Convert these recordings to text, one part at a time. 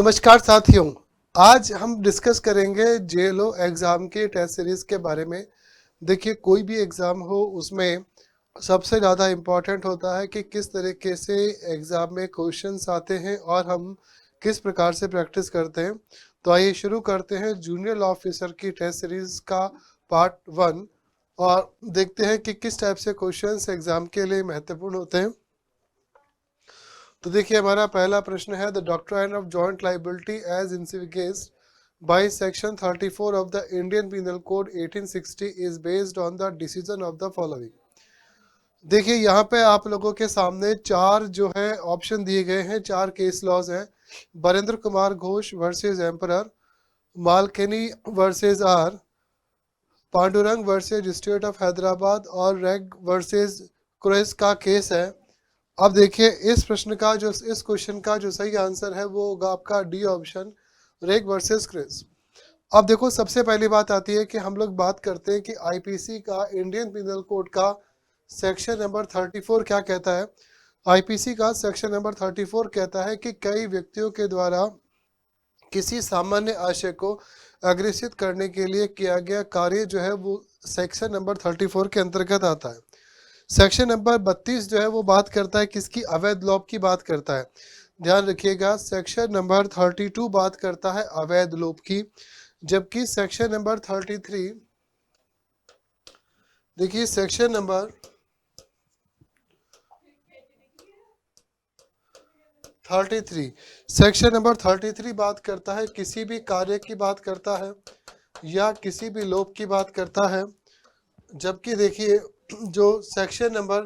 नमस्कार साथियों, आज हम डिस्कस करेंगे जेएलओ एग्ज़ाम के टेस्ट सीरीज़ के बारे में। देखिए, कोई भी एग्ज़ाम हो उसमें सबसे ज़्यादा इम्पॉर्टेंट होता है कि किस तरीके से एग्ज़ाम में क्वेश्चंस आते हैं और हम किस प्रकार से प्रैक्टिस करते हैं। तो आइए शुरू करते हैं जूनियर लॉ ऑफिसर की टेस्ट सीरीज़ का पार्ट 1 और देखते हैं कि किस टाइप से क्वेश्चंस एग्ज़ाम के लिए महत्वपूर्ण होते हैं। तो देखिए, हमारा पहला प्रश्न है the doctrine of joint liability as envisaged by section 34 of the Indian penal Code 1860 is based on the decision of the following. देखिए, यहाँ पे आप लोगों के सामने चार जो है ऑप्शन दिए गए हैं, चार केस लॉज हैं। Barendra Kumar Ghosh versus Emperor, Mulcahy versus R, Pandurang versus State of Hyderabad और रेग वर्सेस क्रेस का केस है। अब देखिए, इस क्वेश्चन का जो सही आंसर है वो होगा आपका डी ऑप्शन, रेग वर्सेस क्रिस। अब देखो, सबसे पहली बात आती है कि हम लोग बात करते हैं कि आईपीसी का, इंडियन पिनल कोड का सेक्शन नंबर 34 क्या कहता है। आईपीसी का सेक्शन नंबर 34 कहता है कि कई व्यक्तियों के द्वारा किसी सामान्य आशय को अग्रेसित करने के लिए किया गया कार्य जो है वो सेक्शन नंबर 34 के अंतर्गत आता है। सेक्शन नंबर 32 जो है वो बात करता है किसकी, अवैध लोभ की बात करता है। ध्यान रखिएगा, सेक्शन नंबर 32 बात करता है अवैध लोभ की, जबकि सेक्शन नंबर 33, देखिए सेक्शन नंबर 33 बात करता है किसी भी कार्य की बात करता है या किसी भी लोभ की बात करता है। जबकि देखिए, जो सेक्शन नंबर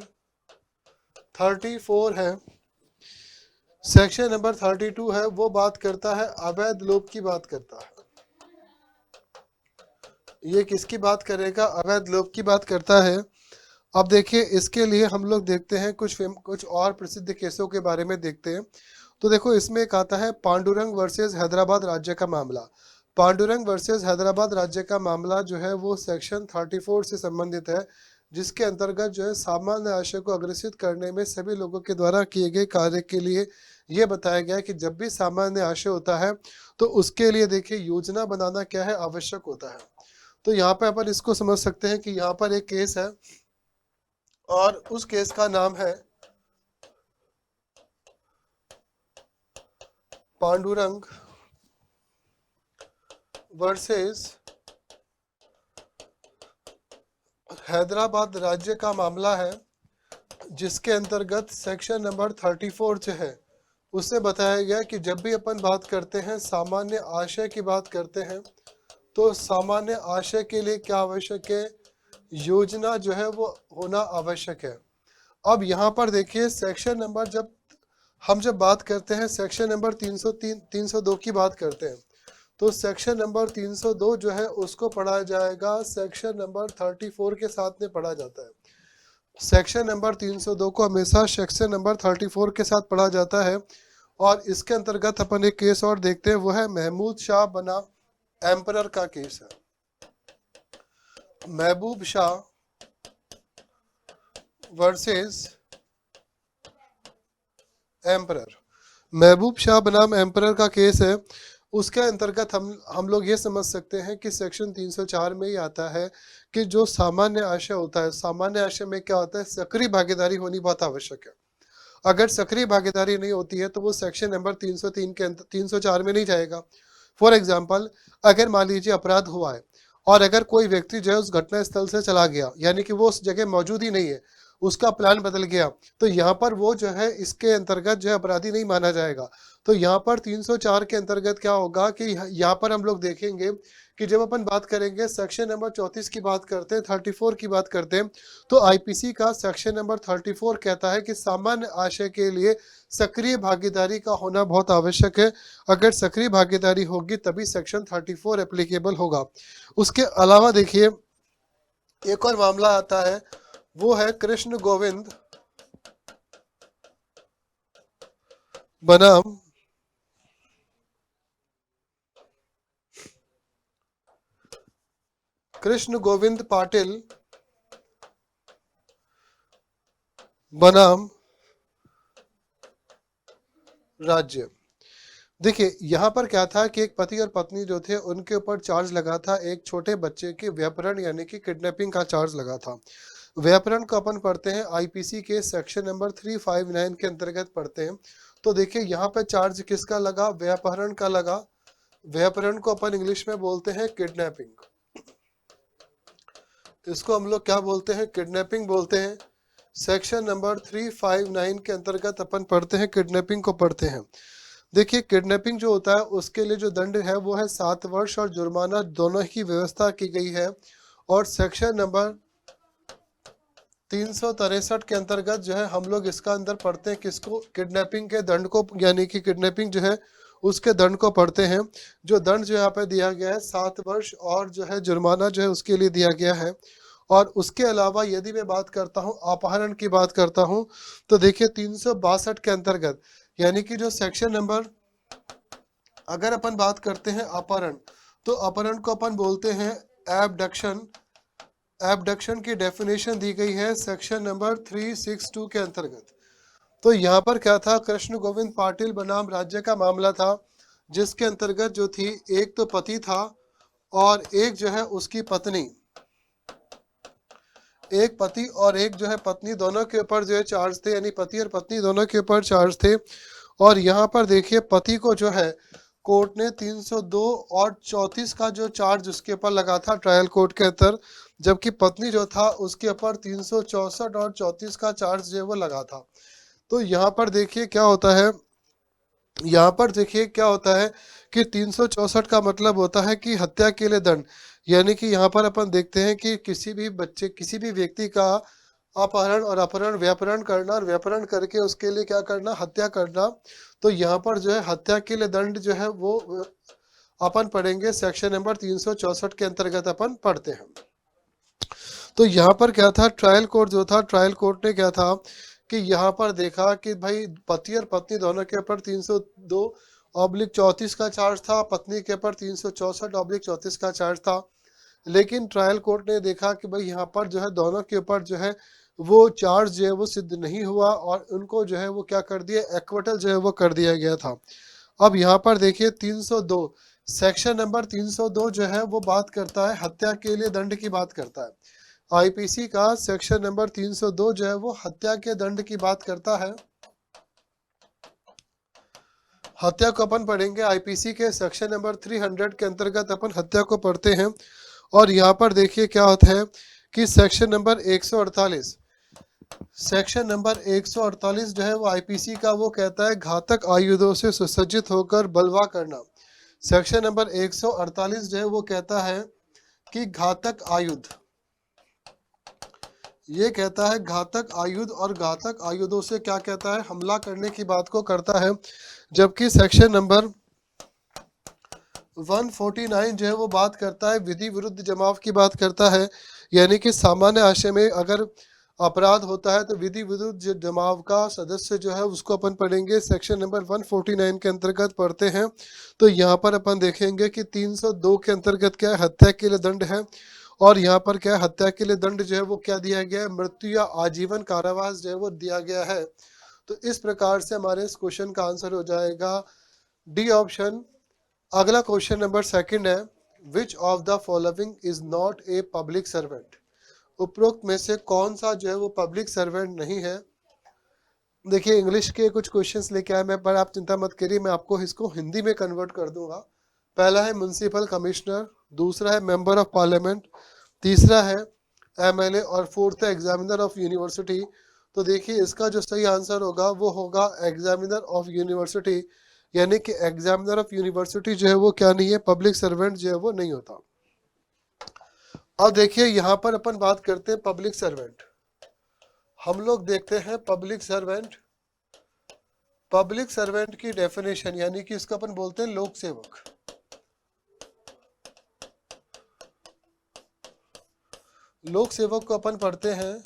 34 है, सेक्शन नंबर 32 है, वो बात करता है अवैध लोभ की बात करता है। ये किसकी बात करेगा, अवैध लोभ की बात करता है। अब देखिए, इसके लिए हम लोग देखते हैं कुछ और प्रसिद्ध केसों के बारे में देखते हैं। तो देखो, इसमें एक आता है पांडुरंग वर्सेस हैदराबाद राज्य का मामला। पांडुरंग वर्सेस हैदराबाद राज्य का मामला जो है वो सेक्शन 34 से संबंधित है, जिसके अंतर्गत जो है सामान्य आशय को अग्रेसित करने में सभी लोगों के द्वारा किए गए कार्य के लिए ये बताया गया है कि जब भी सामान्य आशय होता है तो उसके लिए देखिए योजना बनाना क्या है, आवश्यक होता है। तो यहाँ पे अपन इसको समझ सकते हैं कि यहाँ पर एक केस है और उस केस का नाम है पांडुरंग वर्सेस हैदराबाद राज्य का मामला है, जिसके अंतर्गत सेक्शन नंबर 34 जो है उससे बताया गया कि जब भी अपन बात करते हैं, सामान्य आशय की बात करते हैं, तो सामान्य आशय के लिए क्या आवश्यक है, योजना जो है वो होना आवश्यक है। अब यहाँ पर देखिए, सेक्शन नंबर जब बात करते हैं, सेक्शन नंबर 302 की बात करते हैं, तो सेक्शन नंबर 302 जो है उसको पढ़ा जाएगा सेक्शन नंबर 34 के साथ में पढ़ा जाता है। सेक्शन नंबर 302 को हमेशा सेक्शन नंबर 34 के साथ पढ़ा जाता है। और इसके अंतर्गत अपन एक केस और देखते हैं, वो है महमूद शाह बना एम्परर का केस है। महबूब शाह वर्सेस एम्परर, महबूब शाह बनाम एम्परर का केस है। उसके अंतर्गत हम लोग ये समझ सकते हैं कि सेक्शन 304 में ही आता है कि जो सामान्य आशय होता है, सामान्य आशय में क्या होता है, सक्रिय भागीदारी होनी बहुत आवश्यक है। अगर सक्रिय भागीदारी नहीं होती है तो वो सेक्शन नंबर 303 के 304 में नहीं जाएगा। फॉर एग्जाम्पल, अगर मान लीजिए अपराध हुआ है और अगर कोई व्यक्ति जो है उस घटना स्थल से चला गया, यानी कि वो उस जगह मौजूद ही नहीं है, उसका प्लान बदल गया, तो यहाँ पर वो जो है इसके अंतर्गत जो है अपराधी नहीं माना जाएगा। तो यहाँ पर 304 के अंतर्गत क्या होगा कि यहाँ पर हम लोग देखेंगे कि जब अपन बात करेंगे सेक्शन नंबर 34 की बात करते हैं, 34 की बात करते हैं, तो आईपीसी का सेक्शन नंबर 34 कहता है कि सामान्य आशय के लिए सक्रिय भागीदारी का होना बहुत आवश्यक है। अगर सक्रिय भागीदारी होगी तभी सेक्शन 34 एप्लीकेबल होगा। उसके अलावा देखिए, एक और मामला आता है, वो है कृष्ण गोविंद बनाम कृष्ण गोविंद पाटिल बनाम राज्य। देखिए यहाँ पर क्या था कि एक पति और पत्नी जो थे उनके ऊपर चार्ज लगा था एक छोटे बच्चे के व्यभिचार यानी कि किडनैपिंग का चार्ज लगा था। व्यापरण को अपन पढ़ते हैं आईपीसी के सेक्शन नंबर 359 के अंतर्गत पढ़ते हैं। तो देखिए यहाँ पे चार्ज किसका लगा, व्यापहरण का लगा। व्यापहरण को अपन इंग्लिश में बोलते हैं किडनैपिंग। इसको हम लोग क्या बोलते हैं, किडनैपिंग बोलते हैं। सेक्शन नंबर 359 के अंतर्गत अपन पढ़ते हैं, किडनैपिंग को पढ़ते हैं। देखिए किडनैपिंग जो होता है उसके लिए जो दंड है वो है 7 वर्ष और जुर्माना दोनों की व्यवस्था की गई है। और सेक्शन नंबर 363 के अंतर्गत जो है हम लोग इसका अंदर पढ़ते हैं किसको, किडनैपिंग के दंड को, यानी कि किडनैपिंग जो है उसके दंड को पढ़ते हैं। जो दंड जो यहाँ पे दिया गया है 7 वर्ष और जो है जुर्माना जो है उसके लिए दिया गया है। और उसके अलावा यदि मैं बात करता हूँ अपहरण की बात करता हूँ तो देखिए 362 के अंतर्गत, यानी कि जो सेक्शन नंबर, अगर अपन बात करते हैं अपहरण तो अपहरण को अपन बोलते हैं एबडक्शन। एबडक्शन की डेफिनेशन दी गई है सेक्शन नंबर 362 के अंतर्गत। तो यहाँ पर क्या था, कृष्ण गोविंद पाटिल बनाम राज्य का मामला था, जिसके अंतर्गत जो थी एक तो पति था और एक जो है उसकी पत्नी, एक पति और एक जो है पत्नी, दोनों के ऊपर जो है चार्ज थे, यानी पति और पत्नी दोनों के ऊपर चार्ज थे। और यहाँ पर देखिए पति को जो है कोर्ट ने 302 और 34 का जो चार्ज उसके ऊपर लगा था ट्रायल कोर्ट के अंदर, जबकि पत्नी जो था उसके ऊपर 364 और 34 का चार्ज जो है वो लगा था। तो यहाँ पर देखिए क्या होता है, यहाँ पर देखिए क्या होता है कि 364 का मतलब होता है कि हत्या के लिए दंड, यानी कि यहाँ पर अपन देखते हैं कि किसी भी बच्चे, किसी भी व्यक्ति का अपहरण और अपहरण, व्यापहरण करना और व्यापहरण करके उसके लिए क्या करना, हत्या करना। तो यहाँ पर जो है हत्या के लिए दंड जो है वो अपन पढ़ेंगे सेक्शन नंबर 364 के अंतर्गत अपन पढ़ते हैं। तो यहाँ पर क्या था, ट्रायल कोर्ट जो था, ट्रायल कोर्ट ने क्या था कि यहाँ पर देखा कि भाई पति और पत्नी दोनों के ऊपर 302/34 का चार्ज था, पत्नी के ऊपर 364/34 का चार्ज था। लेकिन ट्रायल कोर्ट ने देखा कि भाई यहाँ पर जो है दोनों के ऊपर जो है वो चार्ज जो है वो सिद्ध नहीं हुआ और उनको जो है वो क्या कर दिया, एक्विटल जो है वो कर दिया गया था। अब यहाँ पर देखिए 302, सेक्शन नंबर 302 जो है वो बात करता है हत्या के लिए दंड की बात करता है। आईपीसी का सेक्शन नंबर 302 जो है वो हत्या के दंड की बात करता है। हत्या को अपन पढ़ेंगे आईपीसी के सेक्शन नंबर 300 के अंतर्गत अपन हत्या को पढ़ते हैं। और यहाँ पर देखिए क्या होता है कि सेक्शन नंबर 148, सेक्शन नंबर 148 जो है वो आईपीसी का वो कहता है घातक आयुधों से सुसज्जित होकर बलवा करना। सेक्शन नंबर 148 जो है वो कहता है कि घातक आयुध, ये कहता है घातक आयुध, और घातक आयुधों से क्या कहता है, हमला करने की बात को करता है। जबकि सेक्शन नंबर 149 जो है वो बात करता है विधि विरुद्ध जमाव की बात करता है, यानी कि सामान्य आशय में अगर अपराध होता है तो विधि विरुद्ध जमाव का सदस्य जो है उसको अपन पढ़ेंगे सेक्शन नंबर 149 के अंतर्गत पढ़ते हैं। तो यहाँ पर अपन देखेंगे कि 302 के अंतर्गत क्या है, हत्या के लिए दंड है। और यहाँ पर क्या है, हत्या के लिए दंड जो है वो क्या दिया गया है, मृत्यु या आजीवन कारावास जो है वो दिया गया है। तो इस प्रकार से हमारे इस क्वेश्चन का आंसर हो जाएगा डी ऑप्शन। अगला क्वेश्चन नंबर 2 है, which of the following is not a public servant. उपरोक्त में से कौन सा जो है वो पब्लिक सर्वेंट नहीं है। देखिए इंग्लिश के कुछ क्वेश्चंस लेके आए मैं, पर आप चिंता मत करिए, मैं आपको इसको हिंदी में कन्वर्ट कर दूंगा। पहला है म्युनिसिपल कमिश्नर, दूसरा है मेंबर ऑफ पार्लियामेंट, तीसरा है एमएलए और फोर्थ है एग्जामिनर ऑफ यूनिवर्सिटी। तो देखिए इसका जो सही आंसर होगा वो होगा एग्जामिनर ऑफ यूनिवर्सिटी, यानी कि एग्जामिनर ऑफ यूनिवर्सिटी जो है वो क्या नहीं है, पब्लिक सर्वेंट जो है वो नहीं होता। अब देखिए यहाँ पर अपन बात करते हैं पब्लिक सर्वेंट। हम लोग देखते हैं पब्लिक सर्वेंट, पब्लिक सर्वेंट की डेफिनेशन, यानी कि इसको अपन बोलते हैं लोक सेवक। लोक सेवक को अपन पढ़ते हैं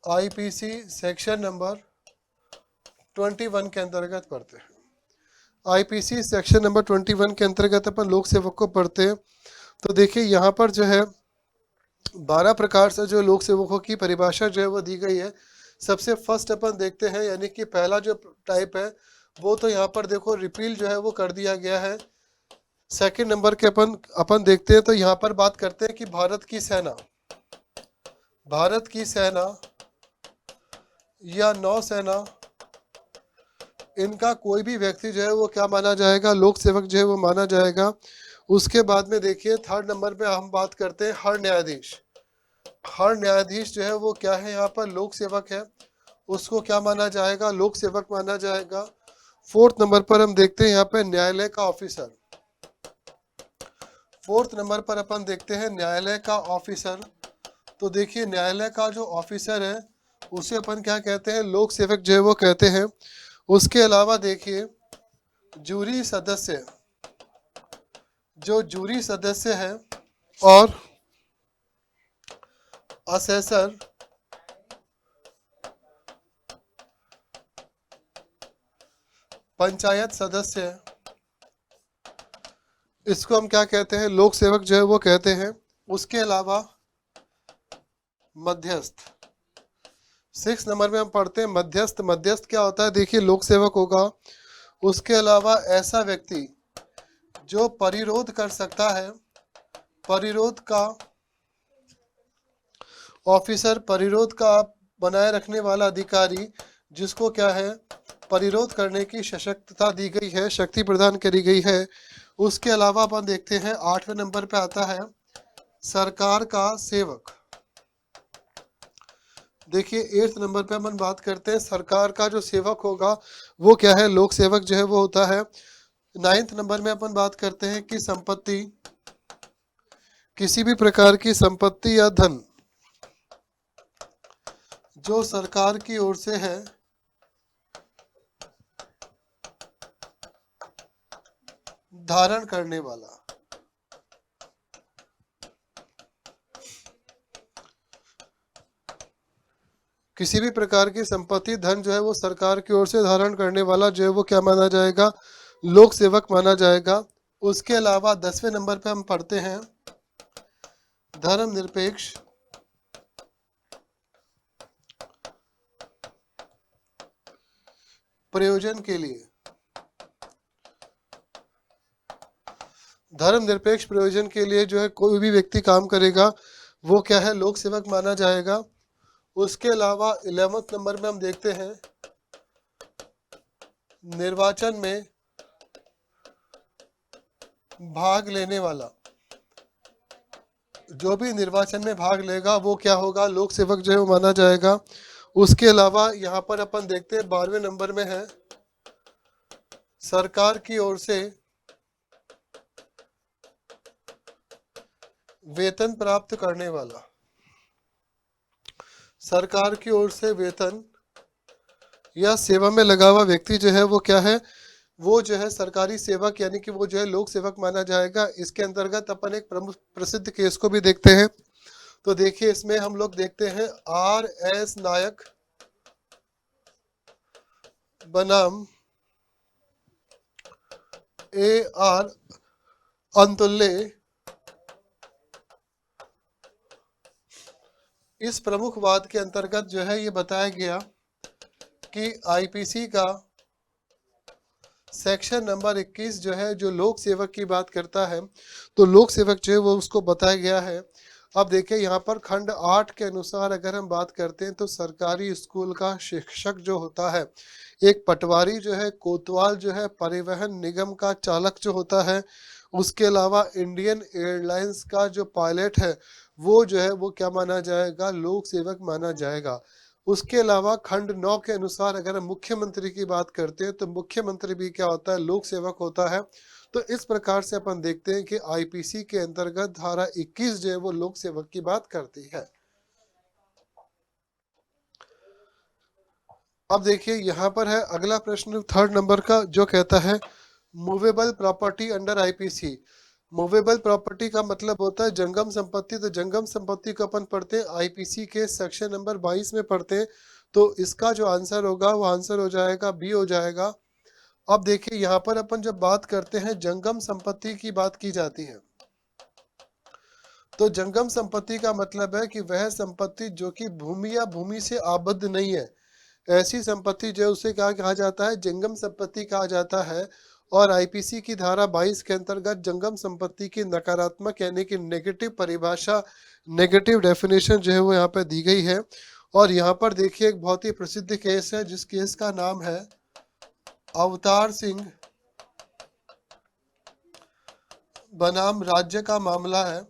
आईपीसी सेक्शन नंबर 21 के अंतर्गत पढ़ते हैं। आईपीसी सेक्शन नंबर 21 के अंतर्गत अपन लोक सेवक को पढ़ते हैं। तो देखिए यहाँ पर जो है 12 प्रकार से जो लोक सेवकों की परिभाषा जो है वो दी गई है। सबसे फर्स्ट अपन देखते हैं, यानी कि पहला जो टाइप है वो तो यहाँ पर देखो रिपील जो है वो कर दिया गया है। सेकंड नंबर के अपन अपन देखते हैं तो यहाँ पर बात करते हैं कि भारत की सेना या नौसेना, इनका कोई भी व्यक्ति जो है वो क्या माना जाएगा, लोक सेवक जो है वो माना जाएगा। उसके बाद में देखिए थर्ड नंबर पे हम बात करते हैं हर न्यायाधीश। हर न्यायाधीश जो है वो क्या है, यहाँ पर लोक सेवक है, उसको क्या माना जाएगा, लोक सेवक माना जाएगा। फोर्थ नंबर पर हम देखते हैं यहाँ पे न्यायालय का ऑफिसर। फोर्थ नंबर पर अपन देखते हैं न्यायालय का ऑफिसर। तो देखिए न्यायालय का जो ऑफिसर है उसे अपन क्या कहते हैं, लोक सेवक जो है वो कहते हैं। उसके अलावा देखिए जूरी सदस्य, जो जूरी सदस्य है, और असेसर, पंचायत सदस्य, इसको हम क्या कहते हैं, लोक सेवक जो है वो कहते हैं। उसके अलावा मध्यस्थ, 6 नंबर में हम पढ़ते हैं मध्यस्थ। मध्यस्थ क्या होता है, देखिए लोक सेवक होगा। उसके अलावा ऐसा व्यक्ति जो परिरोध कर सकता है, परिरोध का ऑफिसर, परिरोध का बनाए रखने वाला अधिकारी, जिसको क्या है, परिरोध करने की सशक्तता दी गई है, शक्ति प्रदान करी गई है। उसके अलावा अपन देखते हैं 8वें नंबर पे आता है सरकार का सेवक। देखिए 8th नंबर पे अपन बात करते हैं सरकार का जो सेवक होगा वो क्या है, लोक सेवक जो है वो होता है। 9th नंबर में अपन बात करते हैं कि संपत्ति, किसी भी प्रकार की संपत्ति या धन जो सरकार की ओर से है, धारण करने वाला। किसी भी प्रकार की संपत्ति धन जो है वो सरकार की ओर से धारण करने वाला जो है वो क्या माना जाएगा, लोक सेवक माना जाएगा। उसके अलावा 10वें नंबर पे हम पढ़ते हैं धर्मनिरपेक्ष प्रयोजन के लिए। धर्मनिरपेक्ष प्रयोजन के लिए जो है कोई भी व्यक्ति काम करेगा वो क्या है, लोक सेवक माना जाएगा। उसके अलावा 11वें नंबर में हम देखते हैं निर्वाचन में भाग लेने वाला। जो भी निर्वाचन में भाग लेगा वो क्या होगा, लोक सेवक जो है वो माना जाएगा। उसके अलावा यहाँ पर अपन देखते हैं 12वें नंबर में है सरकार की ओर से वेतन प्राप्त करने वाला। सरकार की ओर से वेतन या सेवा में लगा हुआ व्यक्ति जो है वो क्या है, वो जो है सरकारी सेवक, यानी कि वो जो है लोक सेवक माना जाएगा। इसके अंतर्गत अपन एक प्रमुख प्रसिद्ध केस को भी देखते हैं। तो देखिए इसमें हम लोग देखते हैं RS नायक बनाम AR अंतुल्य। इस प्रमुख वाद के अंतर्गत जो है ये बताया गया कि आईपीसी का सेक्शन नंबर 21 जो है, जो लोक सेवक की बात करता है, तो लोक सेवक जो है वो उसको बताया गया है। अब देखिए यहाँ पर खंड 8 के अनुसार अगर हम बात करते हैं तो सरकारी स्कूल का शिक्षक जो होता है, एक पटवारी जो है, कोतवाल जो है, परिवहन निगम का चालक जो होता है, उसके अलावा इंडियन एयरलाइंस का जो पायलट है वो जो है वो क्या माना जाएगा, लोक सेवक माना जाएगा। उसके अलावा खंड 9 के अनुसार अगर हम मुख्यमंत्री की बात करते हैं तो मुख्यमंत्री भी क्या होता है, लोक सेवक होता है। तो इस प्रकार से अपन देखते हैं कि आईपीसी के अंतर्गत धारा 21 जो है वो लोक सेवक की बात करती है। अब देखिए यहाँ पर है अगला प्रश्न 3rd नंबर का, जो कहता है movable property under IPC. Movable property का मतलब होता है जंगम संपत्ति। तो जंगम संपत्ति को अपन पढ़ते हैं आईपीसी के सेक्शन नंबर 22 में पढ़ते हैं। तो इसका जो आंसर होगा वो आंसर हो जाएगा बी हो जाएगा। अब देखिए यहाँ पर अपन जब बात करते हैं जंगम संपत्ति की बात की जाती है, तो जंगम संपत्ति का मतलब है कि वह संपत्ति जो कि भूमि या भूमि से आबद्ध नहीं है, ऐसी संपत्ति जो है उसे क्या कहा जाता है, जंगम संपत्ति कहा जाता है। और आईपीसी की धारा 22 के अंतर्गत जंगम संपत्ति की नकारात्मक यानी कि नेगेटिव परिभाषा, नेगेटिव डेफिनेशन जो है वो यहाँ पे दी गई है। और यहाँ पर देखिए एक बहुत ही प्रसिद्ध केस है जिस केस का नाम है अवतार सिंह बनाम राज्य का मामला है,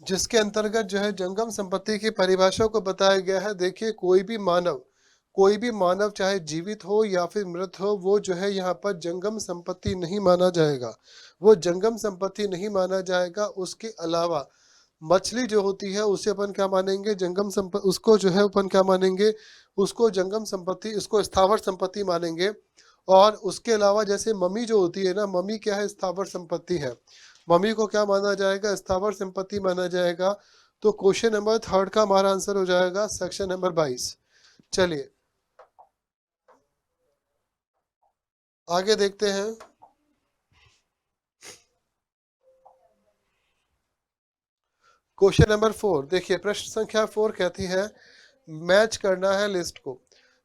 जिसके अंतर्गत जो है जंगम संपत्ति की परिभाषा को बताया गया है। देखिए कोई भी मानव चाहे जीवित हो या फिर मृत हो, वो जो है यहाँ पर जंगम संपत्ति नहीं माना जाएगा, वो जंगम संपत्ति नहीं माना जाएगा। उसके अलावा मछली जो होती है उसे अपन क्या मानेंगे, जंगम संपत्ति, उसको जो है अपन क्या मानेंगे, उसको जंगम संपत्ति, इसको स्थावर संपत्ति मानेंगे। और उसके अलावा जैसे मम्मी जो होती है ना, मम्मी क्या है, स्थावर संपत्ति है, मम्मी को क्या माना जाएगा, स्थावर संपत्ति माना जाएगा। तो क्वेश्चन नंबर 3 का हमारा आंसर हो जाएगा सेक्शन नंबर 22। चलिए आगे देखते हैं। क्वेश्चन नंबर 4 देखिए, प्रश्न संख्या 4 कहती है मैच करना है लिस्ट को।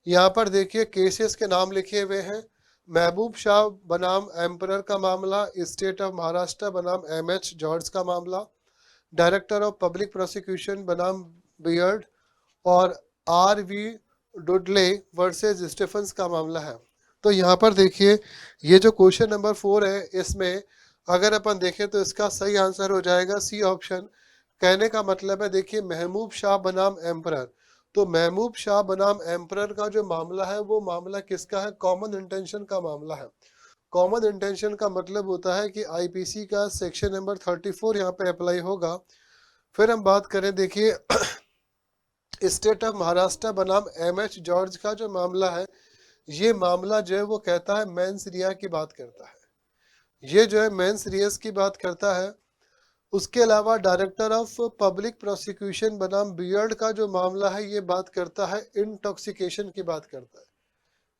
यहाँ पर देखिए केसेस के नाम लिखे हुए हैं। महबूब शाह बनाम एम्परर का मामला, स्टेट ऑफ महाराष्ट्र बनाम एमएच जॉर्ज का मामला, डायरेक्टर ऑफ पब्लिक प्रोसिक्यूशन बनाम बियर्ड, और आर.वी. डुडले वर्सेस स्टीफन्स का मामला है। तो यहाँ पर देखिए ये जो क्वेश्चन नंबर 4 है, इसमें अगर अपन देखें तो इसका सही आंसर हो जाएगा सी ऑप्शन। कहने का मतलब है देखिए महबूब शाह बनाम एम्परर, तो महबूब शाह बनाम एम्परर का जो मामला है वो मामला किसका है, कॉमन इंटेंशन का मामला है। कॉमन इंटेंशन का मतलब होता है कि आईपीसी का सेक्शन नंबर 34 यहाँ पे अप्लाई होगा। फिर हम बात करें देखिए स्टेट ऑफ महाराष्ट्र बनाम एमएच जॉर्ज का जो मामला है, ये मामला जो है वो कहता है मेंस रिया की बात करता है, ये जो है मेंस रियस की बात करता है। उसके अलावा डायरेक्टर ऑफ पब्लिक प्रोसिक्यूशन बनाम बियर्ड का जो मामला है ये बात करता है इंटॉक्सिकेशन की बात करता है।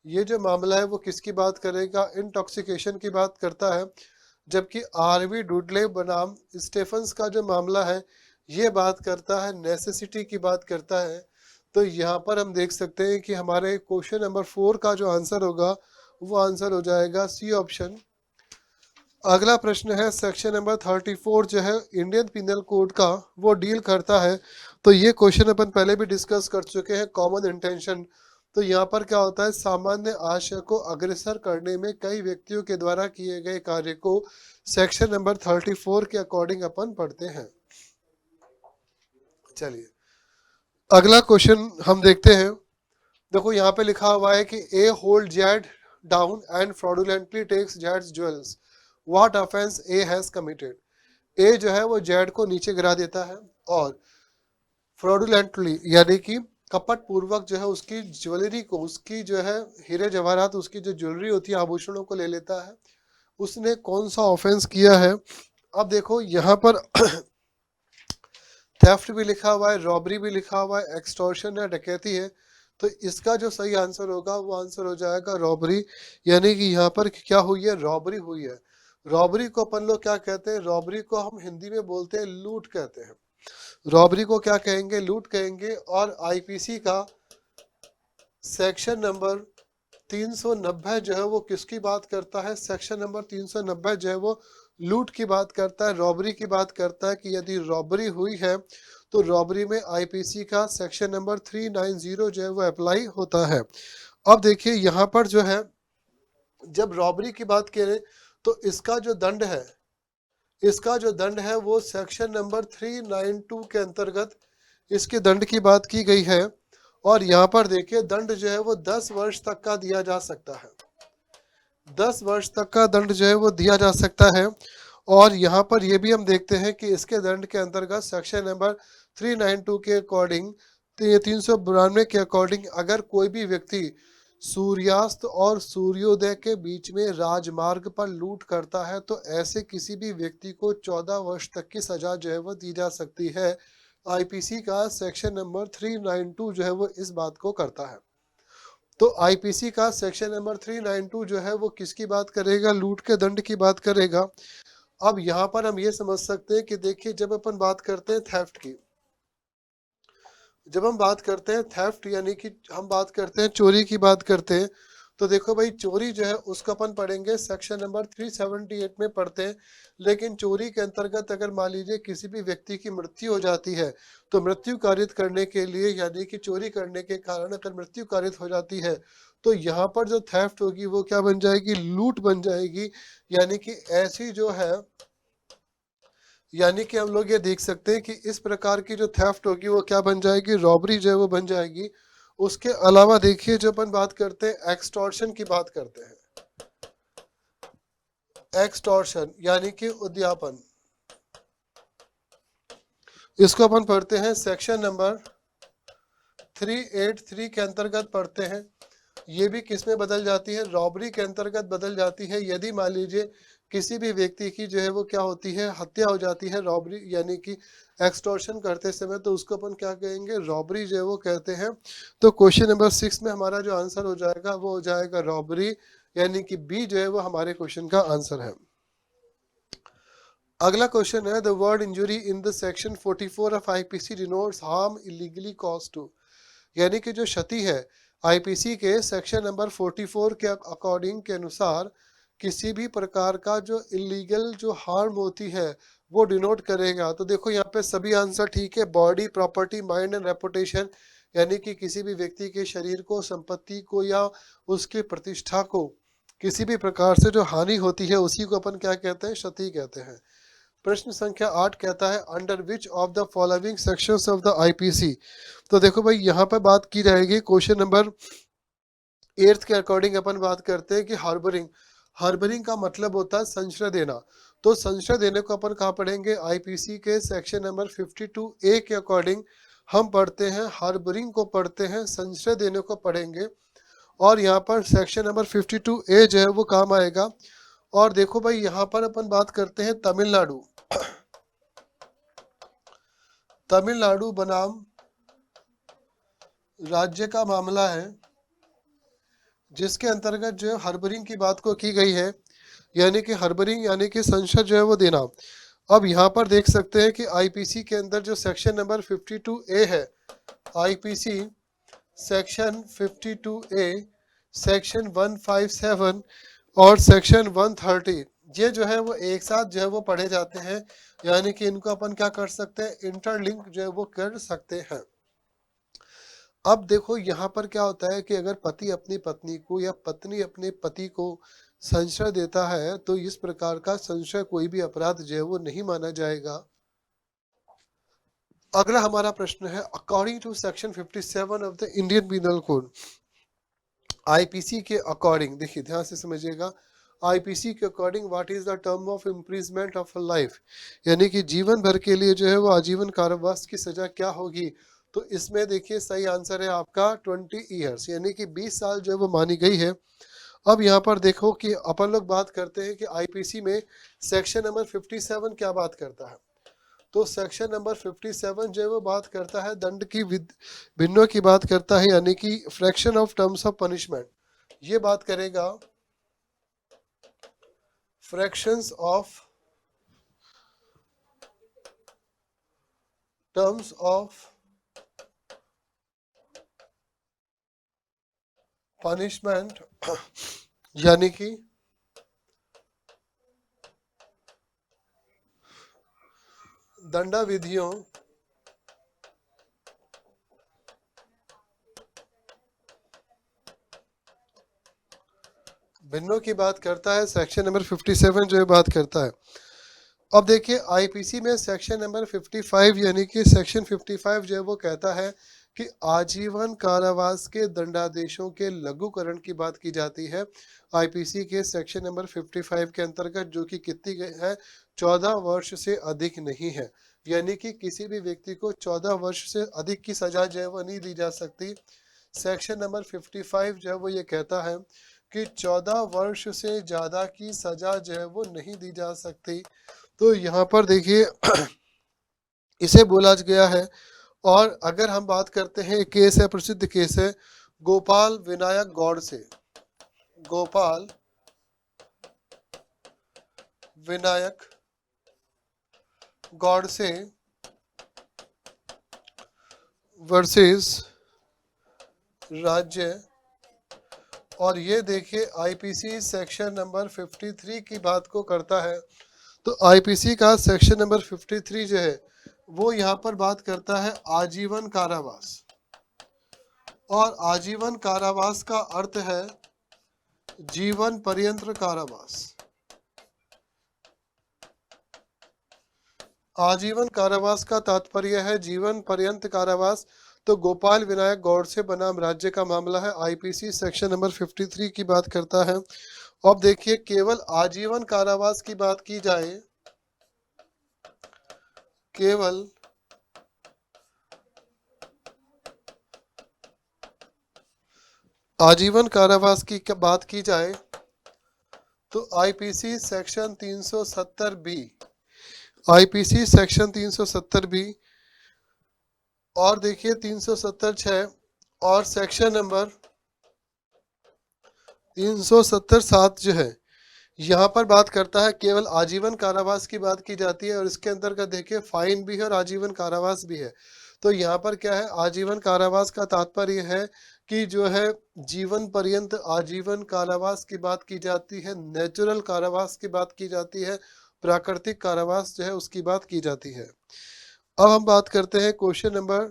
ये जो मामला है वो किसकी बात करेगा, इंटॉक्सिकेशन की बात करता है। जबकि आर.वी. डुडले बनाम स्टेफन्स का जो मामला है ये बात करता है नेसेसिटी की बात करता है। तो यहाँ पर हम देख सकते हैं कि हमारे क्वेश्चन नंबर 4 का जो आंसर होगा वो आंसर हो जाएगा सी ऑप्शन। अगला प्रश्न है सेक्शन नंबर 34 जो है इंडियन पिनल कोड का, वो डील करता है। तो ये क्वेश्चन अपन पहले भी डिस्कस कर चुके हैं, कॉमन इंटेंशन। तो यहाँ पर क्या होता है, सामान्य आशय को अग्रसर करने में कई व्यक्तियों के द्वारा किए गए कार्य को सेक्शन नंबर 34 के अकॉर्डिंग अपन पढ़ते हैं। चलिए अगला क्वेश्चन हम देखते हैं। देखो यहाँ पे लिखा हुआ है कि A hold Z down and fraudulently takes जेड्स jewels, what offence A has committed. A जो है वो जेड को नीचे गिरा देता है और फ्रॉडुलेंटली यानी कि कपट पूर्वक जो है उसकी ज्वेलरी को, उसकी जो है हीरे जवाहरात, उसकी जो ज्वेलरी होती है आभूषणों को ले लेता है। उसने कौन सा ऑफेंस किया है। अब देखो यहाँ पर थेफ्ट भी लिखा हुआ है, रॉबरी भी लिखा हुआ है, एक्सटॉर्शन है, डकैती है। तो इसका जो सही आंसर होगा वो आंसर हो जाएगा रॉबरी, यानी कि यहाँ पर क्या हुई है, रॉबरी हुई है। रॉबरी को अपन लोग क्या कहते हैं, रॉबरी को हम हिंदी में बोलते हैं लूट कहते हैं। रॉबरी को क्या कहेंगे, लूट कहेंगे। और आईपीसी का सेक्शन नंबर 390 जो है वो किसकी बात करता है, सेक्शन नंबर 390 जो है वो लूट की बात करता है, रॉबरी की बात करता है कि यदि रॉबरी हुई है तो रॉबरी में आईपीसी का सेक्शन नंबर 390 जो है वो अप्लाई होता है। अब देखिए यहाँ पर जो है जब रॉबरी की बात करें तो इसका जो दंड है, इसका जो दंड है वो सेक्शन नंबर 392 के अंतर्गत इसके दंड की बात की गई है। और यहाँ पर देखिए दंड जो है वो 10 वर्ष तक का दिया जा सकता है, 10 वर्ष तक का दंड जो है वो दिया जा सकता है। और यहाँ पर ये भी हम देखते हैं कि इसके दंड के अंतर्गत सेक्शन नंबर 392 के अकॉर्डिंग, 392 के अकॉर्डिंग अगर कोई भी व्यक्ति सूर्यास्त और सूर्योदय के बीच में राजमार्ग पर लूट करता है तो ऐसे किसी भी व्यक्ति को 14 वर्ष तक की सजा जो है वो दी जा सकती है। आईपीसी का सेक्शन नंबर 392 जो है वो इस बात को करता है। तो आईपीसी का सेक्शन नंबर 392 जो है वो किसकी बात करेगा, लूट के दंड की बात करेगा। अब यहाँ पर हम ये समझ सकते हैं कि देखिए जब अपन बात करते हैं थेफ्ट की, जब हम बात करते हैं थेफ्ट यानी कि हम बात करते हैं चोरी की बात करते हैं, तो देखो भाई चोरी जो है उसको अपन पढ़ेंगे सेक्शन नंबर 378 में पढ़ते हैं। लेकिन चोरी के अंतर्गत अगर मान लीजिए किसी भी व्यक्ति की मृत्यु हो जाती है, तो मृत्यु कारित करने के लिए यानी कि चोरी करने के कारण अगर मृत्यु कारित हो जाती है, तो यहाँ पर जो थेफ्ट होगी वो क्या बन जाएगी, लूट बन जाएगी। यानी कि ऐसी जो है, यानी कि हम लोग ये देख सकते हैं कि इस प्रकार की जो थेफ्ट होगी वो क्या बन जाएगी, रॉबरी जो है वो बन जाएगी। उसके अलावा देखिए जो अपन बात करते हैं एक्सटॉर्शन की बात करते हैं, एक्सटॉर्शन यानी कि उद्यापन, इसको अपन पढ़ते हैं सेक्शन नंबर 383 के अंतर्गत पढ़ते हैं। ये भी किस में बदल जाती है, रॉबरी के अंतर्गत बदल जाती है। यदि मान लीजिए किसी भी व्यक्ति की जो है वो क्या होती है, हत्या हो जाती है रॉबरी यानी कि एक्सटॉर्शन करते समय, तो उसको अपन क्या कहेंगे, रॉबरी जो है वो कहते हैं। तो क्वेश्चन नंबर 6 में हमारा जो आंसर हो जाएगा वो हो जाएगा रॉबरी, यानी कि बी जो है वो हमारे क्वेश्चन का आंसर है। अगला क्वेश्चन है, the word injury in the section 44 of IPC denotes harm illegally cause to, यानी कि जो क्षति है आईपीसी के सेक्शन नंबर 44 के अकॉर्डिंग के अनुसार किसी भी प्रकार का जो इलीगल जो हार्म होती है वो डिनोट करेगा। तो देखो यहाँ पे सभी आंसर ठीक है, body, property, mind and reputation, यानी कि किसी भी व्यक्ति के शरीर को, संपत्ति को या उसकी प्रतिष्ठा को किसी भी प्रकार से जो हानि होती है उसी को अपन क्या कहते हैं, क्षति कहते हैं। प्रश्न संख्या 8 कहता है, under which of the following sections of the IPC. तो देखो भाई यहाँ पर बात की जाएगी क्वेश्चन नंबर 8 के अकॉर्डिंग अपन बात करते हैं कि हार्बरिंग, हार्बरिंग का मतलब होता है संशय देना। तो संशय देने को अपन कहाँ पढ़ेंगे, आईपीसी के सेक्शन नंबर 52A के अकॉर्डिंग हम पढ़ते हैं, हार्बरिंग को पढ़ते हैं, संशय देने को पढ़ेंगे। और यहाँ पर सेक्शन नंबर 52A जो है वो काम आएगा। और देखो भाई यहाँ पर अपन बात करते हैं तमिलनाडु, तमिलनाडु बनाम राज्य का मामला है, जिसके अंतर्गत जो है हार्बरिंग की बात को की गई है, यानी कि हार्बरिंग यानी कि संशय जो है वो देना। अब यहाँ पर देख सकते हैं कि आईपीसी के अंदर जो सेक्शन नंबर 52A है, आईपीसी सेक्शन 52A, सेक्शन 157 और सेक्शन 130, ये जो है वो एक साथ जो है वो पढ़े जाते हैं। यानी कि इनको अपन क्या कर सकते हैं, इंटरलिंक जो है वो कर सकते हैं। अब देखो यहाँ पर क्या होता है कि अगर पति अपनी पत्नी को या पत्नी अपने पति को संशय देता है, तो इस प्रकार का संशय कोई भी अपराध जो है वो नहीं माना जाएगा। अगला हमारा प्रश्न है, according to section 57 of the Indian penal code, IPC के अकॉर्डिंग, देखिए ध्यान से समझिएगा, आईपीसी के according what is the term of imprisonment of life, यानी कि जीवन भर के लिए जो है वो आजीवन कारावास की सजा क्या होगी। तो इसमें देखिए सही आंसर है आपका 20 ईयर्स, यानी कि 20 साल जो है वो मानी गई है। अब यहाँ पर देखो कि अपन लोग बात करते हैं कि आईपीसी में सेक्शन नंबर 57 क्या बात करता है। तो सेक्शन नंबर 57 जो है वो बात करता है दंड की भिन्नों की बात करता है, यानी कि fraction of terms of punishment, ये बात करेगा fractions of terms of punishment, यानी कि दंडा विधियों भिन्नों की बात करता है, सेक्शन नंबर 57 जो है बात करता है। अब देखिए आईपीसी में सेक्शन नंबर 55 यानी कि सेक्शन 55 जो है वो कहता है कि आजीवन कारावास के दंडादेशों के लघुकरण की बात की जाती है आईपीसी के सेक्शन नंबर 55 के अंतर्गत, जो कि कितनी है, 14 वर्ष से अधिक नहीं है। यानी कि किसी भी व्यक्ति को 14 वर्ष से अधिक की सजा जो है वो नहीं दी जा सकती। सेक्शन नंबर 55 जो है वो ये कहता है कि 14 वर्ष से ज़्यादा की सजा जो है वो नहीं दी जा सकती। तो यहाँ पर देखिए इसे बोला गया है। और अगर हम बात करते हैं, केस है, प्रसिद्ध केस है गोपाल विनायक गौड़ से, गोपाल विनायक गौड़ से वर्सेस राज्य, और ये देखिए आईपीसी सेक्शन नंबर 53 की बात को करता है। तो आईपीसी का सेक्शन नंबर 53 जो है वो यहाँ पर बात करता है आजीवन कारावास, और आजीवन कारावास का अर्थ है जीवन पर्यंत कारावास। आजीवन कारावास का तात्पर्य है जीवन पर्यंत कारावास। तो गोपाल विनायक गौड़ से बनाम राज्य का मामला है, आईपीसी सेक्शन नंबर 53 की बात करता है। अब देखिए केवल आजीवन कारावास की बात की जाए, केवल आजीवन कारावास की बात की जाए तो IPC section 370 B, IPC section 370 B, और देखिए 370(6) और सेक्शन नंबर 370(7) जो है यहाँ पर बात करता है केवल आजीवन कारावास की बात की जाती है, और इसके अंतर्गत देखिए फाइन भी है और आजीवन कारावास भी है। तो यहाँ पर क्या है, आजीवन कारावास का तात्पर्य है कि जो है जीवन पर्यंत आजीवन कारावास की बात की जाती है, नेचुरल कारावास की बात की जाती है, प्राकृतिक कारावास जो है उसकी बात की जाती है। अब हम बात करते हैं क्वेश्चन नंबर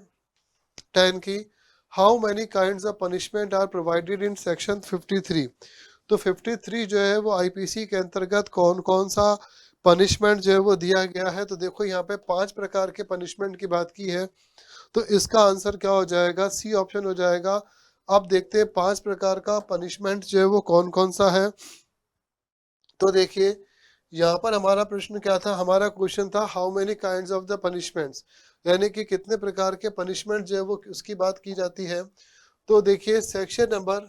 10 की, how many kinds of punishment are provided in section 53। तो 53 जो है वो आईपीसी के अंतर्गत कौन कौन सा पनिशमेंट जो है वो दिया गया है। तो देखो यहाँ पे 5 प्रकार के पनिशमेंट की बात की है, तो इसका आंसर क्या हो जाएगा, सी ऑप्शन हो जाएगा। अब देखते हैं 5 प्रकार का पनिशमेंट जो है वो कौन कौन सा है। तो देखिए यहाँ पर हमारा प्रश्न क्या था, हमारा क्वेश्चन था how many kinds of the punishments, यानी कि कितने प्रकार के पनिशमेंट जो है वो उसकी बात की जाती है। तो देखिए सेक्शन नंबर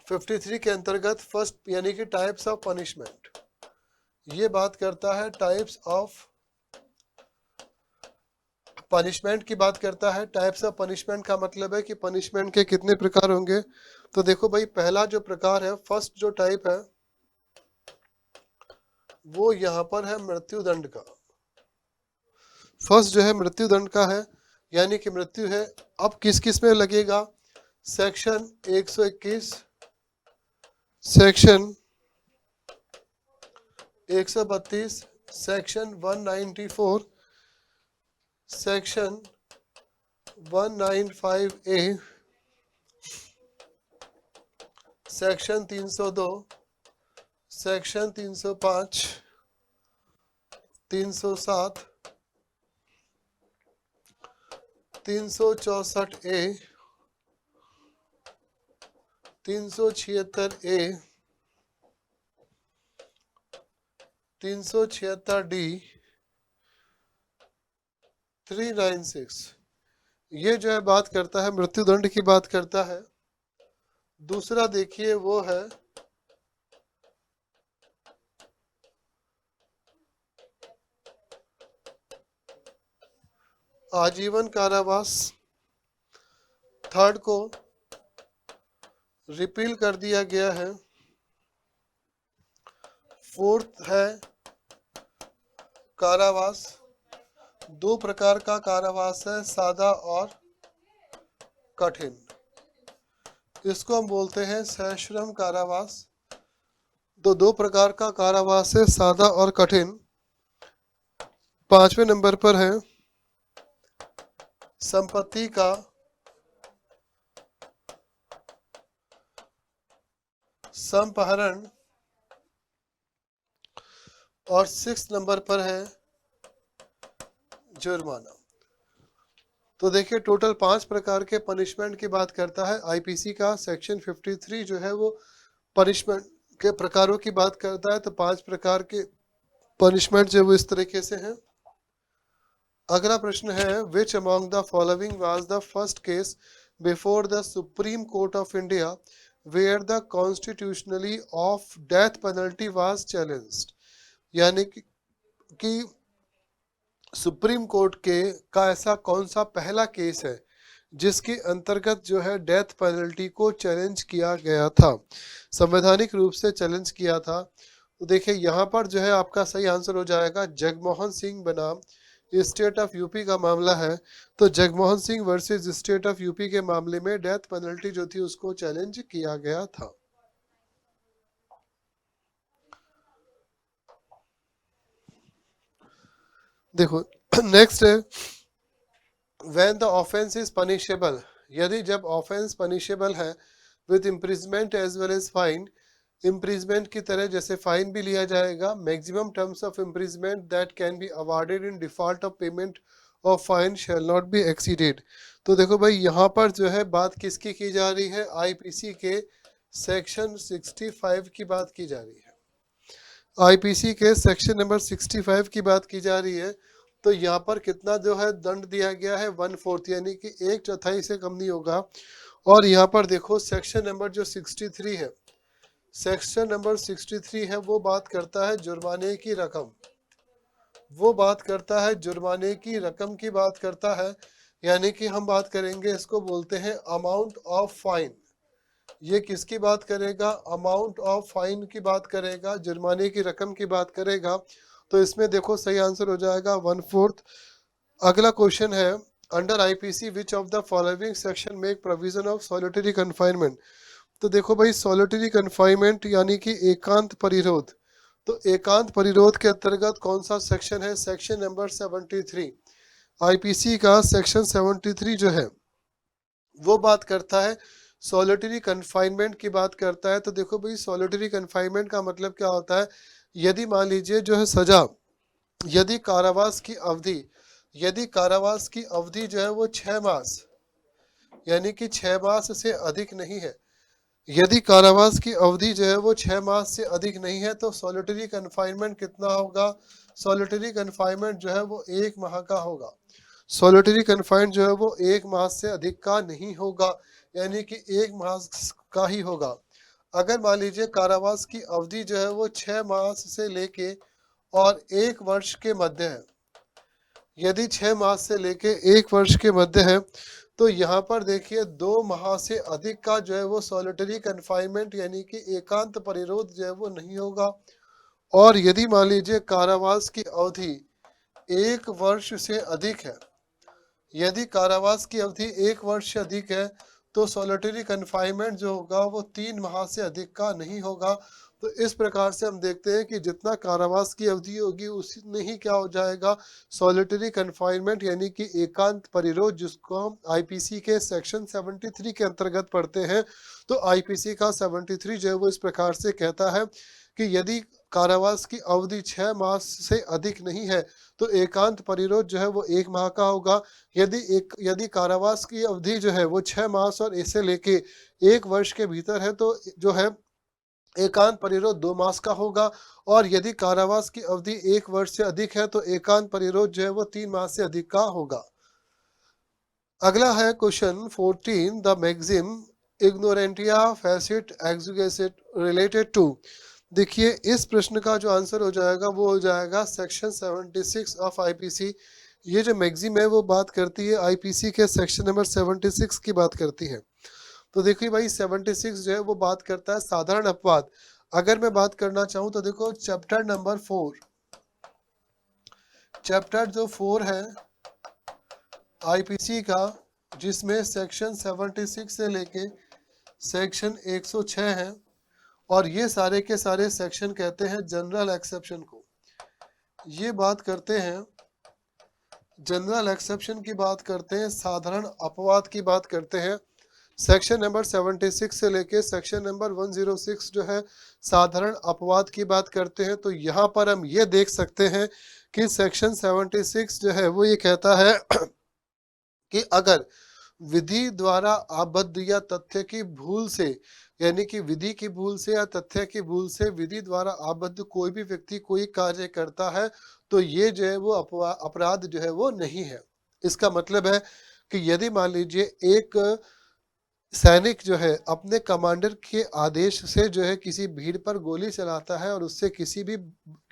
53 के अंतर्गत फर्स्ट यानी कि टाइप्स ऑफ पनिशमेंट, ये बात करता है टाइप्स ऑफ पनिशमेंट की बात करता है। टाइप्स ऑफ पनिशमेंट का मतलब है कि पनिशमेंट के कितने प्रकार होंगे। तो देखो भाई पहला जो प्रकार है, फर्स्ट जो टाइप है वो यहाँ पर है मृत्युदंड का। फर्स्ट जो है मृत्युदंड का है, यानी कि मृत्यु है। अब किस किस में लगेगा, section 121, section 132, section 194, section 195A, section 302, section 305, 307, 364A, 376A, 376D, 396, ये जो है बात करता है मृत्युदंड की बात करता है। दूसरा देखिए वो है आजीवन कारावास, थर्ड को रिपील कर दिया गया है। फोर्थ है कारावास, 2 प्रकार का कारावास है, सादा और कठिन, इसको हम बोलते हैं सश्रम कारावास। तो 2 प्रकार का कारावास है, सादा और कठिन। 5वें नंबर पर है संपत्ति का संपहरण, और 6 नंबर पर है जुर्माना। तो देखिए टोटल 5 प्रकार के पनिशमेंट की बात करता है आईपीसी का सेक्शन 53 जो है वो पनिशमेंट के प्रकारों की बात करता है। तो 5 प्रकार के पनिशमेंट जो वो इस तरीके से हैं। अगला प्रश्न है which among the following was the first case before the Supreme Court of India where the constitutionally of death penalty was challenged, यानी कि सुप्रीम कोर्ट के का ऐसा कौन सा पहला केस है जिसके अंतर्गत जो है डेथ पेनल्टी को चैलेंज किया गया था, संवैधानिक रूप से चैलेंज किया था। तो देखिए यहाँ पर जो है आपका सही आंसर हो जाएगा जगमोहन सिंह बनाम स्टेट ऑफ यूपी का मामला है, तो Jagmohan Singh versus State of UP के मामले में डेथ पेनल्टी जो थी उसको चैलेंज किया गया था। देखो नेक्स्ट है when the offence is punishable, यदि जब ऑफेंस पनिशेबल है with imprisonment as well as fine, imprisonment की तरह जैसे फाइन भी लिया जाएगा, maximum terms of imprisonment that can be awarded in default of payment of fine shall not be exceeded. तो देखो भाई यहाँ पर जो है बात किसकी की जा रही है, आईपीसी के सेक्शन 65 की बात की जा रही है। आईपीसी के सेक्शन नंबर 65 की बात की जा रही है। तो यहाँ पर कितना जो है दंड दिया गया है 1/4 यानी कि 1/4 से कम नहीं होगा। और यहाँ पर देखो सेक्शन नंबर जो 63 है, सेक्शन नंबर 63 है वो बात करता है जुर्माने की रकम, वो बात करता है जुर्माने की रकम की बात करता है, यानी कि हम बात करेंगे इसको बोलते हैं अमाउंट ऑफ फाइन। ये किसकी बात करेगा, अमाउंट ऑफ फाइन की बात करेगा, जुर्माने की रकम की बात करेगा। तो इसमें देखो सही आंसर हो जाएगा 1/4। अगला क्वेश्चन है under IPC which of the following section make provision of solitary confinement. तो देखो भाई सॉलिटरी कन्फाइनमेंट यानी कि एकांत परिरोध, तो एकांत परिरोध के अंतर्गत कौन सा सेक्शन है, सेक्शन नंबर 73। आईपीसी का सेक्शन 73 जो है वो बात करता है सॉलिटरी कन्फाइनमेंट की बात करता है। तो देखो भाई सॉलिटरी कन्फाइनमेंट का मतलब क्या होता है, यदि मान लीजिए जो है सजा, यदि कारावास की अवधि, यदि कारावास की अवधि जो है वो 6 मास यानी कि 6 मास से अधिक नहीं है, यदि कारावास की अवधि जो है वो 6 मास से अधिक नहीं है तो सॉलिटरी कन्फाइनमेंट कितना होगा, सॉलिटरी कन्फाइनमेंट जो है वो 1 माह का होगा। सॉलिटरी कन्फाइनमेंट जो है वो 1 माह से अधिक का नहीं होगा, यानी कि 1 माह का ही होगा। अगर मान लीजिए कारावास की अवधि जो है वो 6 मास से लेके और 1 वर्ष के मध्य है, यदि 6 मास से लेके 1 वर्ष के मध्य है तो यहाँ पर देखिए 2 माह से अधिक का जो है वो सॉलिटरी कन्फाइनमेंट यानी कि एकांत परिरोध जो है वो नहीं होगा। और यदि मान लीजिए कारावास की अवधि 1 वर्ष से अधिक है, यदि कारावास की अवधि 1 वर्ष से अधिक है तो सॉलिटरी कन्फाइनमेंट जो होगा वो 3 माह से अधिक का नहीं होगा। तो इस प्रकार से हम देखते हैं कि जितना कारावास की अवधि होगी उतनी ही क्या हो जाएगा, सॉलिटरी कन्फाइनमेंट यानी कि एकांत परिरोध, जिसको हम आईपीसी के सेक्शन 73 के अंतर्गत पढ़ते हैं। तो आईपीसी का 73 जो है वो इस प्रकार से कहता है कि यदि कारावास की अवधि 6 मास से अधिक नहीं है तो एकांत परिरोध जो है वो 1 माह का होगा। यदि कारावास की अवधि जो है वो 6 मास और इससे लेके 1 वर्ष के भीतर है तो जो है एकांत परिरोध 2 मास का होगा। और यदि कारावास की अवधि 1 वर्ष से अधिक है तो एकांत परिरोध जो है वो 3 मास से अधिक का होगा। अगला है question 14 the maxim ignorantia facti excusat related to. देखिए इस प्रश्न का जो आंसर हो जाएगा वो हो जाएगा सेक्शन 76 ऑफ आईपीसी। ये जो मैक्सिम है वो बात करती है आईपीसी के सेक्शन नंबर 76 की बात करती है। तो देखिए भाई 76 जो है वो बात करता है साधारण अपवाद। अगर मैं बात करना चाहूँ तो देखो चैप्टर नंबर 4, चैप्टर जो 4 है आईपीसी का, जिसमें सेक्शन 76 से लेके सेक्शन 106 है, और ये सारे के सारे सेक्शन कहते हैं जनरल एक्सेप्शन को। ये बात करते हैं जनरल एक्सेप्शन की बात करते हैं, साधारण अपवाद की बात करते हैं। सेक्शन नंबर 76 से लेके सेक्शन नंबर 106 जो है साधारण अपवाद की बात करते हैं। तो यहाँ पर हम ये देख सकते हैं कि सेक्शन 76 जो है वो ये कहता है कि अगर विधि द्वारा आबद्ध या तथ्य की भूल से, यानी कि विधि की भूल से या तथ्य की भूल से विधि द्वारा आबद्ध कोई भी व्यक्ति कोई कार्य करता है तो ये जो है वो अपराध जो है वो नहीं है। इसका मतलब है कि यदि मान लीजिए एक सैनिक जो है अपने कमांडर के आदेश से जो है किसी भीड़ पर गोली चलाता है और उससे किसी भी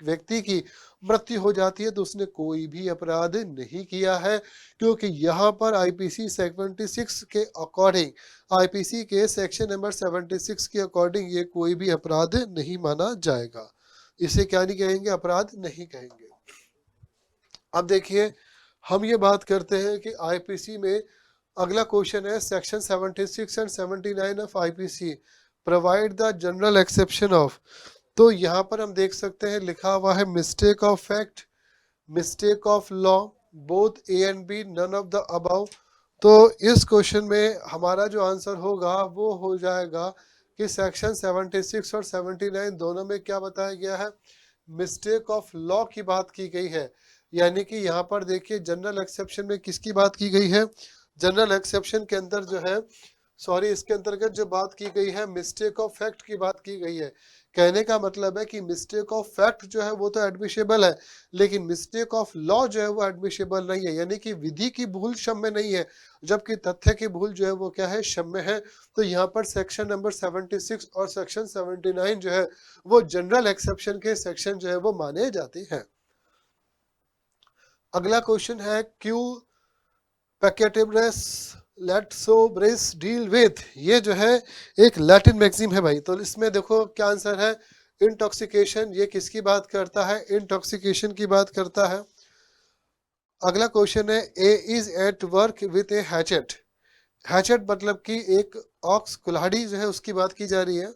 व्यक्ति की मृत्यु हो जाती है तो उसने कोई भी अपराध नहीं किया है, क्योंकि यहाँ पर आईपीसी 76 के अकॉर्डिंग, आईपीसी के सेक्शन नंबर 76 के अकॉर्डिंग ये कोई भी अपराध नहीं माना जाएगा। इसे क्या नहीं कहेंगे, अपराध नहीं कहेंगे। अब देखिए हम ये बात करते हैं कि आईपीसी में अगला क्वेश्चन है section 76 and 79 of IPC provide the general exception of. तो यहाँ पर हम देख सकते हैं लिखा हुआ है mistake of fact, mistake of law, both A and B, none of the above. तो इस क्वेश्चन में हमारा जो आंसर होगा वो हो जाएगा कि सेक्शन 76 और 79 दोनों में क्या बताया गया है, मिस्टेक ऑफ लॉ की बात की गई है। यानी कि यहाँ पर देखिए जनरल एक्सेप्शन में किसकी बात की गई है, जनरल एक्सेप्शन के अंदर जो है सॉरी इसके अंतर्गत जो बात की गई है मिस्टेक ऑफ फैक्ट की बात की गई है। कहने का मतलब है कि मिस्टेक ऑफ फैक्ट जो है वो तो एडमिशेबल है, लेकिन मिस्टेक ऑफ लॉ जो है वो एडमिशेबल नहीं है, यानी कि विधि की भूल क्षम्य नहीं है, जबकि तथ्य की भूल जो है वो क्या है, क्षम्य है। तो यहाँ पर सेक्शन नंबर 76 और सेक्शन 79 जो है वो जनरल एक्सेप्शन के सेक्शन जो है वो माने जाते हैं। अगला क्वेश्चन है क्यू पैकेटिब्रेस let so brace deal with, ये जो है एक लैटिन मैक्सिम है भाई। तो इसमें देखो क्या आंसर है, इंटॉक्सिकेशन, ये किसकी बात करता है, इंटॉक्सिकेशन की बात करता है। अगला क्वेश्चन है A is at work with a hatchet, hatchet मतलब कि एक ऑक्स कुल्हाड़ी जो है उसकी बात की जा रही है।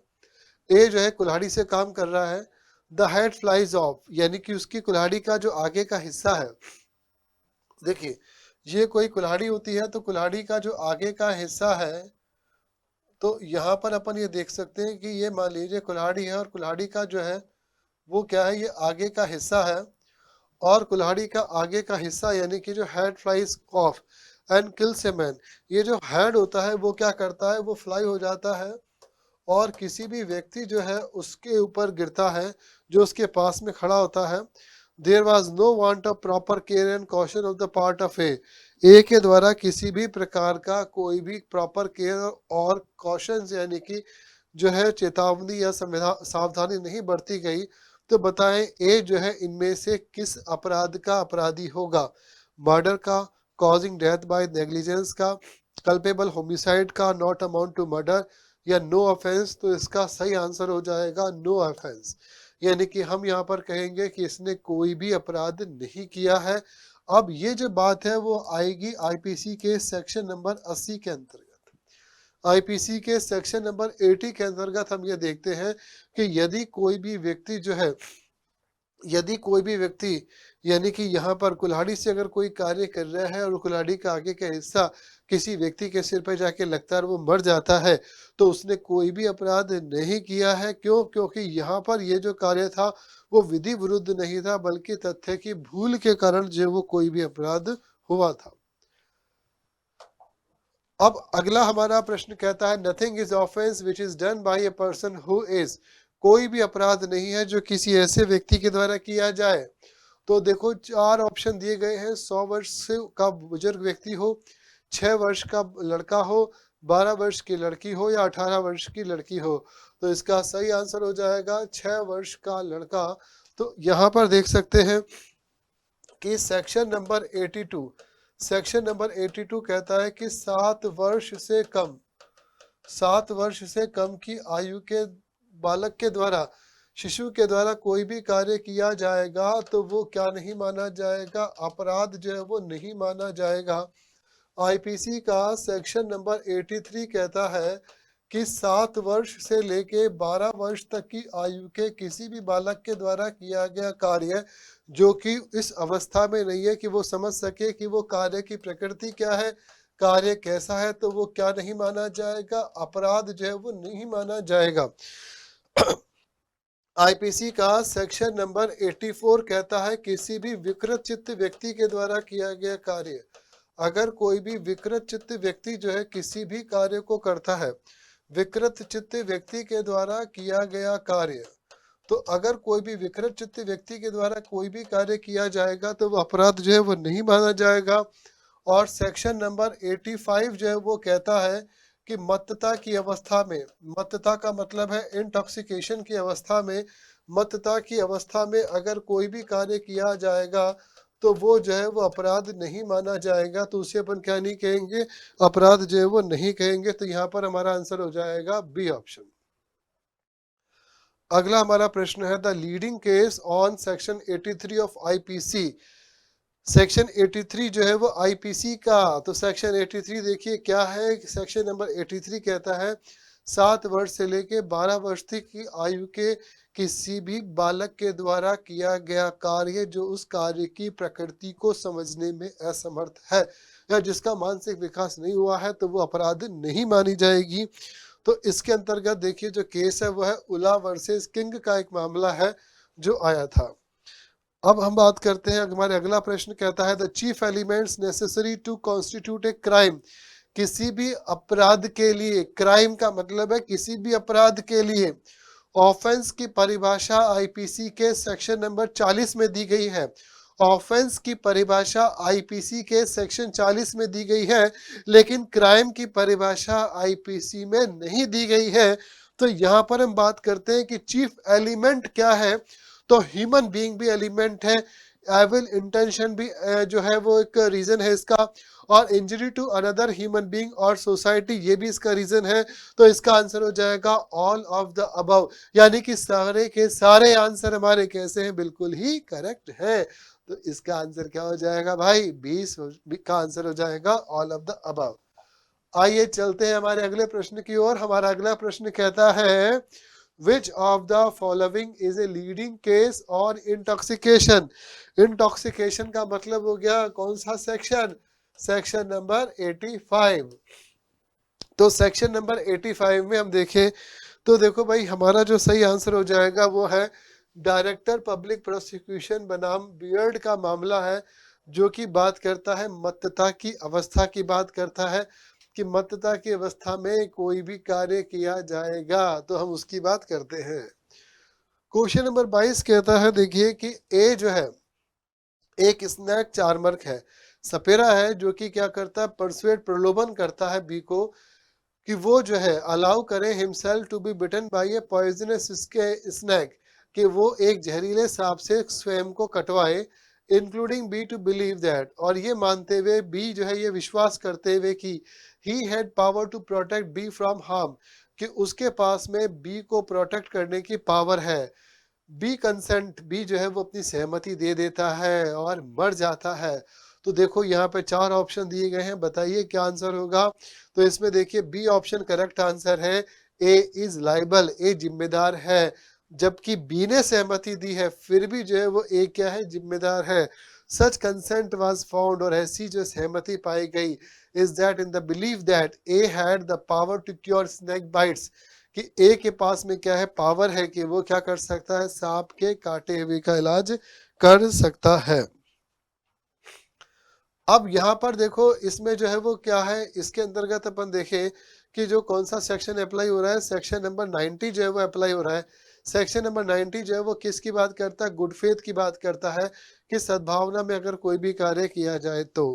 ए जो है कुल्हाड़ी से काम कर रहा है, द हेड फ्लाइज ऑफ यानी कि उसकी कुल्हाड़ी का जो आगे का हिस्सा है, देखिए ये कोई कुल्हाड़ी होती है तो कुल्हाड़ी का जो आगे का हिस्सा है, तो यहाँ पर अपन ये देख सकते हैं कि ये मान लीजिए कुल्हाड़ी है और कुल्हाड़ी का जो है वो क्या है, ये आगे का हिस्सा है। और कुल्हाड़ी का आगे का हिस्सा यानी कि जो head flies of and kills a man, ये जो हेड होता है वो क्या करता है, वो फ्लाई हो जाता है और किसी भी व्यक्ति जो है उसके ऊपर गिरता है जो उसके पास में खड़ा होता है। There was no want of proper care and caution of the part of A के द्वारा किसी भी प्रकार का कोई भी प्रॉपर केयर और कॉशन यानी कि जो है चेतावनी या सावधानी नहीं बरती गई। तो बताएं ए जो है इनमें से किस अपराध का अपराधी होगा, मर्डर का, कॉजिंग डेथ बाय नेग्लिजेंस का, कल्पेबल होमिसाइड का, नॉट अमाउंट टू मर्डर, या नो ऑफेंस। तो इसका सही आंसर हो जाएगा नो ऑफेंस, यानी कि हम यहाँ पर कहेंगे कि इसने कोई भी अपराध नहीं किया है। अब ये जो बात है वो आएगी आईपीसी के सेक्शन नंबर 80 के अंतर्गत। आईपीसी के सेक्शन नंबर 80 के अंतर्गत हम ये देखते हैं कि यदि कोई भी व्यक्ति जो है, यदि कोई भी व्यक्ति यानी कि यहाँ पर कुल्हाड़ी से अगर कोई कार्य कर रहा है और कुल्हाड़ी का आगे का हिस्सा किसी व्यक्ति के सिर पर जाके लगता है और वो मर जाता है, तो उसने कोई भी अपराध नहीं किया है। क्यों? क्योंकि यहाँ पर ये जो कार्य था वो विधि विरुद्ध नहीं था, बल्कि तथ्य की भूल के कारण जो वो कोई भी अपराध हुआ था। अब अगला हमारा प्रश्न कहता है nothing is offence which is done by a person who is, कोई भी अपराध नहीं है जो किसी ऐसे व्यक्ति के द्वारा किया जाए। तो देखो चार ऑप्शन दिए गए हैं, 100 वर्ष का बुजुर्ग व्यक्ति हो, 6 वर्ष का लड़का हो, 12 वर्ष की लड़की हो या 18 वर्ष की लड़की हो। तो इसका सही आंसर हो जाएगा 6 वर्ष का लड़का। तो यहाँ पर देख सकते हैं कि सेक्शन नंबर 82, सेक्शन नंबर 82 कहता है कि 7 वर्ष से कम, 7 वर्ष से कम की आयु के बालक के द्वारा, शिशु के द्वारा कोई भी कार्य किया जाएगा तो वो क्या नहीं माना जाएगा, अपराध जो है वो नहीं माना जाएगा। आईपीसी का सेक्शन नंबर 83 कहता है कि 7 वर्ष से लेके 12 वर्ष तक की आयु के किसी भी बालक के द्वारा किया गया कार्य जो कि इस अवस्था में नहीं है कि वो समझ सके कि वो कार्य की प्रकृति क्या है, कार्य कैसा है, तो वो क्या नहीं माना जाएगा, अपराध जो है वो नहीं माना जाएगा। आईपीसी का सेक्शन नंबर 84 कहता है किसी भी विकृत चित्त व्यक्ति के द्वारा किया गया कार्य, अगर कोई भी विकृत चित्त व्यक्ति जो है किसी भी कार्य को करता है, विकृत चित्त व्यक्ति के द्वारा किया गया कार्य, तो अगर कोई भी विकृत चित्त व्यक्ति के द्वारा कोई भी कार्य किया जाएगा तो वो अपराध जो है वो नहीं माना जाएगा। और सेक्शन नंबर 85 जो है वो कहता है कि मत्तता की अवस्था में, मत्तता का मतलब है इंटॉक्सिकेशन की अवस्था में, मत्तता की अवस्था में अगर कोई भी कार्य किया जाएगा तो वो जो है वो अपराध नहीं माना जाएगा। तो उसे अपन क्या नहीं कहेंगे, अपराध जो है वो नहीं कहेंगे। तो यहाँ पर हमारा आंसर हो जाएगा बी ऑप्शन। अगला हमारा प्रश्न है the leading case on section 83 of IPC section 83 जो है वो आईपीसी का, तो सेक्शन 83 देखिए क्या है। सेक्शन नंबर 83 कहता है 7 वर्ष से लेके 12 वर्ष तक की आयु के किसी भी बालक के द्वारा किया गया कार्य जो उस कार्य की प्रकृति को समझने में असमर्थ है या जिसका मानसिक विकास नहीं हुआ है तो वो अपराध नहीं मानी जाएगी। तो इसके अंतर्गत देखिए जो केस है वो है उला वर्सेस किंग का एक मामला है जो आया था। अब हम बात करते हैं, हमारे अगला प्रश्न कहता है the chief elements necessary to constitute a crime. किसी भी अपराध के लिए, क्राइम का मतलब है किसी भी अपराध के लिए ऑफेंस की परिभाषा आईपीसी के सेक्शन नंबर 40 में दी गई है। ऑफेंस की परिभाषा आईपीसी के सेक्शन 40 में दी गई है, लेकिन क्राइम की परिभाषा आईपीसी में नहीं दी गई है। तो यहाँ पर हम बात करते हैं कि चीफ एलिमेंट क्या है, तो ह्यूमन बीइंग भी एलिमेंट है, एविल इंटेंशन भी जो है वो एक रीजन है इसका, और injury to another human being और सोसाइटी ये भी इसका रीजन है। तो इसका आंसर हो जाएगा ऑल ऑफ द अबव, यानी कि सारे के सारे आंसर हमारे कैसे हैं, बिल्कुल ही करेक्ट है। तो इसका आंसर क्या हो जाएगा भाई, 20 का आंसर हो जाएगा ऑल ऑफ द अबव। आइए चलते हैं हमारे अगले प्रश्न की ओर। हमारा अगला प्रश्न कहता है Which of the following is a leading case on intoxication? Intoxication का मतलब हो गया कौन सा सेक्शन, सेक्शन नंबर 85। तो सेक्शन नंबर 85 में हम देखें तो देखो भाई हमारा जो सही आंसर हो जाएगा वो है डायरेक्टर पब्लिक प्रोसिक्यूशन बनाम बियर्ड का मामला है, जो कि बात करता है मत्तता की अवस्था की बात करता है कि मत्तता की अवस्था में कोई भी कार्य किया जाएगा, तो हम उसकी बात करते हैं। क्वेश्चन नंबर 22 कहता है देखिए कि ए जो है एक स्नैक चार्मर्क है, सपेरा है जो कि क्या करता है, परसुएट प्रलोभन करता है बी को कि वो जो है अलाउ करे himself to be bitten by a poisonous snake, कि वो एक जहरीले सांप से स्वयं को कटवाए, including B to believe that, और ये मानते हुए बी जो है ये विश्वास करते हुए कि he had power to protect B from harm, कि उसके पास में बी को प्रोटेक्ट करने की पावर है। बी कंसेंट, बी जो है वो अपनी सहमति दे देता है और मर जाता है। तो देखो यहाँ पे 4 ऑप्शन दिए गए हैं, बताइए क्या आंसर होगा। तो इसमें देखिए बी ऑप्शन करेक्ट आंसर है, ए इज लाइबल, ए जिम्मेदार है। जबकि बी ने सहमति दी है फिर भी जो है वो ए क्या है, जिम्मेदार है। सच कंसेंट वाज फाउंड, और ऐसी जो सहमति पाई गई is that in the believe that A had the power to cure snake bites, कि ए के पास में क्या है, पावर है कि वो क्या कर सकता है, सांप के काटे हुए का इलाज कर सकता है। अब यहाँ पर देखो इसमें जो है वो क्या है, इसके अंतर्गत अपन देखें कि जो कौन सा सेक्शन अप्लाई हो रहा है, सेक्शन नंबर 90 जो है वो अप्लाई हो रहा है। सेक्शन नंबर 90 जो है वो किसकी बात करता है, गुड फेथ की बात करता है कि सद्भावना में अगर कोई भी कार्य किया जाए तो।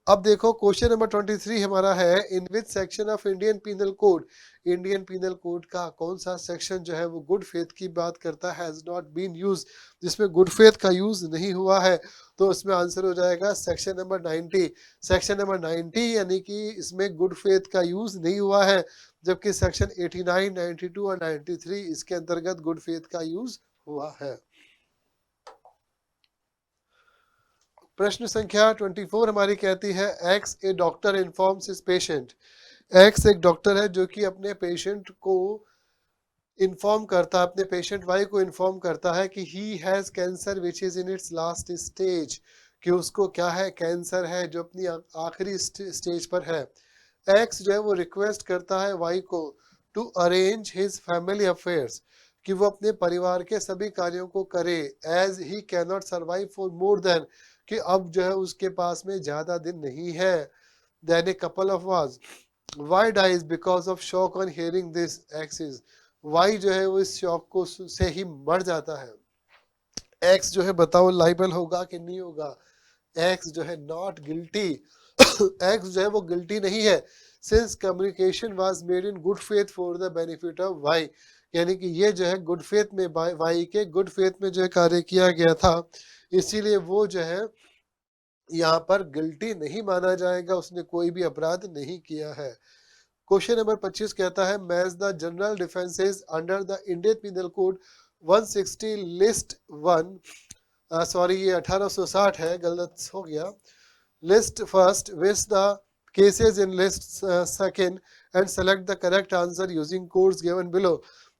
अब देखो क्वेश्चन नंबर 23 हमारा है in which section of Indian Penal Code, Indian Penal Code का कौन सा सेक्शन जो है वो गुड फेथ की बात करता है, हैज नॉट बीन यूज, जिसमें गुड फेथ का यूज नहीं हुआ है। तो इसमें आंसर हो जाएगा सेक्शन नंबर 90। सेक्शन नंबर 90 यानी कि इसमें गुड फेथ का यूज नहीं हुआ है, जबकि सेक्शन 89, 92 और 93 इसके अंतर्गत गुड फेथ का यूज हुआ है। प्रश्न संख्या 24 हमारी कहती है X a doctor informs his patient. X एक डॉक्टर है जो कि अपने पेशेंट को इन्फॉर्म करता है, अपने पेशेंट वाई को इन्फॉर्म करता है कि he has cancer which is in its last stage, कि उसको क्या है, कैंसर है जो अपनी आखिरी स्टेज पर है। एक्स जो है वो रिक्वेस्ट करता है वाई को to arrange his family affairs, कि वो अपने परिवार के सभी कार्यों को करे, as he cannot survive for more than, कि अब जो है उसके पास में ज़्यादा दिन नहीं है, then a couple of was. Y dies because of shock on hearing this, एक्सिस वाई जो है वो इस शॉक को से ही मर जाता है। एक्स जो है बताओ लाइबल होगा कि नहीं होगा, एक्स जो है नॉट गिल्टी, एक्स जो है वो गिल्टी नहीं है, since communication was made in good faith for the benefit of Y, यानी कि ये जो है गुड फेथ में वाई के गुड फेथ में जो है कार्य किया गया था, इसीलिए वो जो है यहाँ पर गिल्टी नहीं माना जाएगा, उसने कोई भी अपराध नहीं किया है। क्वेश्चन नंबर 25 कहता है match the general defences under the Indian penal code 160 list 1 sorry ये 1860 है, गलत हो गया। List first which the cases in list second and select the correct answer using codes given below.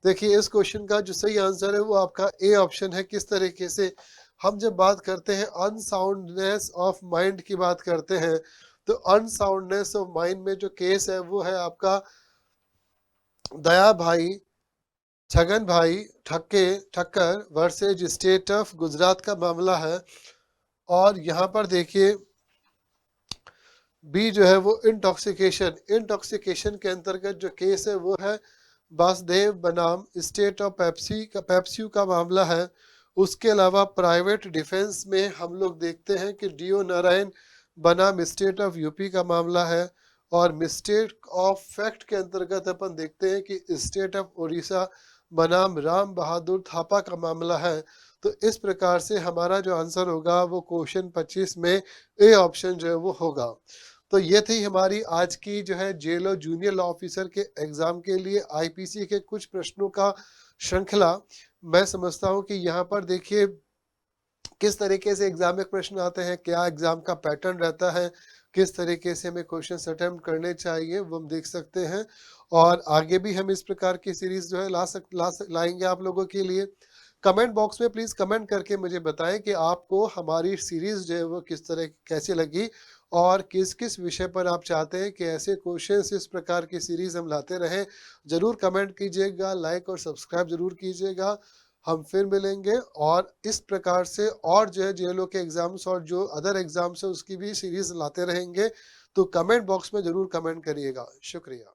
देखिए इस क्वेश्चन का जो सही आंसर है वो आपका ए ऑप्शन है। किस तरीके से हम जब बात करते हैं अनसाउंडनेस ऑफ माइंड की बात करते हैं, तो अनसाउंडनेस ऑफ माइंड में जो केस है वो है आपका दया भाई छगन भाई Thakkar versus state of Gujarat का मामला है। और यहाँ पर देखिए बी जो है वो इंटॉक्सिकेशन के अंतर्गत जो केस है वो है वासुदेव बनाम स्टेट ऑफ पेप्स्यू का मामला है। उसके अलावा प्राइवेट डिफेंस में हम लोग देखते हैं कि डीओ नारायण बनाम स्टेट ऑफ यूपी का मामला है। और मिस्टेक ऑफ फैक्ट के अंतर्गत अपन देखते हैं कि स्टेट ऑफ उड़ीसा बनाम राम बहादुर थापा का मामला है। तो इस प्रकार से हमारा जो आंसर होगा वो क्वेश्चन 25 में ए ऑप्शन जो है वो होगा। तो ये थी हमारी आज की जो है जेएलओ जूनियर लॉ ऑफिसर के एग्जाम के लिए आईपीसी के कुछ प्रश्नों का श्रृंखला। मैं समझता हूँ कि यहाँ पर देखिए किस तरीके से एग्जाम में प्रश्न आते हैं, क्या एग्जाम का पैटर्न रहता है, किस तरीके से हमें क्वेश्चन अटेम्प्ट करने चाहिए वो हम देख सकते हैं। और आगे भी हम इस प्रकार की सीरीज जो है लाएंगे आप लोगों के लिए। कमेंट बॉक्स में प्लीज़ कमेंट करके मुझे बताएं कि आपको हमारी सीरीज़ जो है वो किस तरह कैसे लगी और किस किस विषय पर आप चाहते हैं कि ऐसे क्वेश्चंस इस प्रकार की सीरीज़ हम लाते रहें। ज़रूर कमेंट कीजिएगा, लाइक और सब्सक्राइब ज़रूर कीजिएगा। हम फिर मिलेंगे और इस प्रकार से और जो है जेएलओ के एग्ज़ाम्स और जो अदर एग्ज़ाम्स है उसकी भी सीरीज़ लाते रहेंगे। तो कमेंट बॉक्स में ज़रूर कमेंट करिएगा। शुक्रिया।